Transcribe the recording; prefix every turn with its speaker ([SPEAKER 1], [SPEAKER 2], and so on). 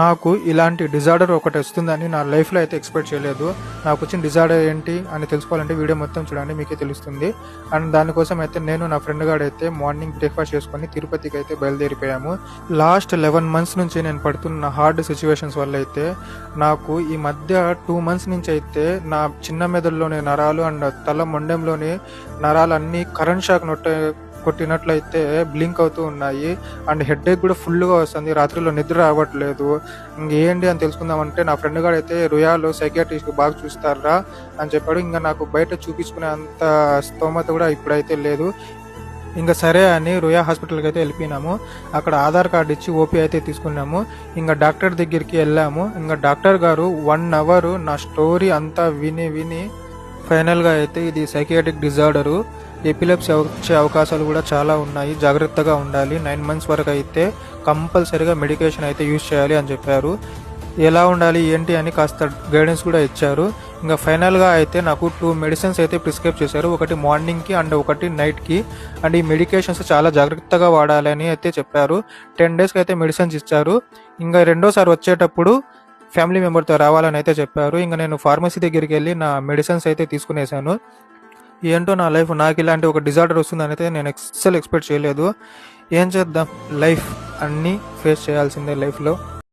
[SPEAKER 1] నాకు ఇలాంటి డిజార్డర్ ఒకటి వస్తుందని నా లైఫ్లో అయితే ఎక్స్పెక్ట్ చేయలేదు. నాకు వచ్చిన డిజార్డర్ ఏంటి అని తెలుసుకోవాలంటే వీడియో మొత్తం చూడండి, మీకే తెలుస్తుంది. అండ్ దానికోసం అయితే నేను నా ఫ్రెండ్ గారు అయితే మార్నింగ్ బ్రేక్ఫాస్ట్ చేసుకొని తిరుపతికి అయితే బయలుదేరిపోయాము. లాస్ట్ 11 months నుంచి నేను పడుతున్న హార్డ్ సిచ్యువేషన్స్ వల్ల అయితే నాకు ఈ మధ్య 2 months నుంచి అయితే నా చిన్న మెదడులోని నరాలు అండ్ తల మొండెంలోని నరాలు అన్నీ కరెంట్ షాక్ కొట్టినట్లయితే బ్లింక్ అవుతూ ఉన్నాయి. అండ్ హెడేక్ కూడా ఫుల్గా వస్తుంది, రాత్రిలో నిద్ర రావట్లేదు. ఇంకేంటి అని తెలుసుకుందామంటే నా ఫ్రెండ్ గారు అయితే రుయాలో సైకియాట్రిస్ట్ బాగా చూస్తారా అని చెప్పాడు. ఇంకా నాకు బయట చూపించుకునే అంత స్తోమత కూడా ఇప్పుడైతే లేదు. ఇంకా సరే అని రుయా హాస్పిటల్కి అయితే వెళ్ళిపోయినాము. అక్కడ ఆధార్ కార్డు ఇచ్చి ఓపీ అయితే తీసుకున్నాము. ఇంకా డాక్టర్ దగ్గరికి వెళ్ళాము. ఇంకా డాక్టర్ గారు 1 hour నా స్టోరీ అంతా విని ఫైనల్గా అయితే ఇది సైకియాట్రిక్ డిజార్డరు, ఎపిలెప్సీ వచ్చే అవకాశాలు కూడా చాలా ఉన్నాయి, జాగ్రత్తగా ఉండాలి, 9 months వరకు అయితే కంపల్సరీగా మెడికేషన్ అయితే యూజ్ చేయాలి అని చెప్పారు. ఎలా ఉండాలి ఏంటి అని కాస్త గైడెన్స్ కూడా ఇచ్చారు. ఇంకా ఫైనల్గా అయితే నాకు 2 మెడిసిన్స్ అయితే ప్రిస్క్రైబ్ చేశారు, ఒకటి మార్నింగ్కి అండ్ ఒకటి నైట్కి. అండ్ ఈ మెడికేషన్స్ చాలా జాగ్రత్తగా వాడాలి అని అయితే చెప్పారు. 10 daysకి అయితే మెడిసిన్స్ ఇచ్చారు. ఇంకా రెండోసారి వచ్చేటప్పుడు ఫ్యామిలీ మెంబర్తో రావాలని అయితే చెప్పారు. ఇంకా నేను ఫార్మసీ దగ్గరికి వెళ్ళి నా మెడిసిన్స్ అయితే తీసుకునేసాను. ఏంటో నా లైఫ్, నాకు ఇలాంటి ఒక డిజార్డర్ వస్తుందని అయితే నేను ఎక్స్పెక్ట్ చేయలేదు. ఏం చేద్దాం, లైఫ్ అన్నీ ఫేస్ చేయాల్సిందే లైఫ్లో.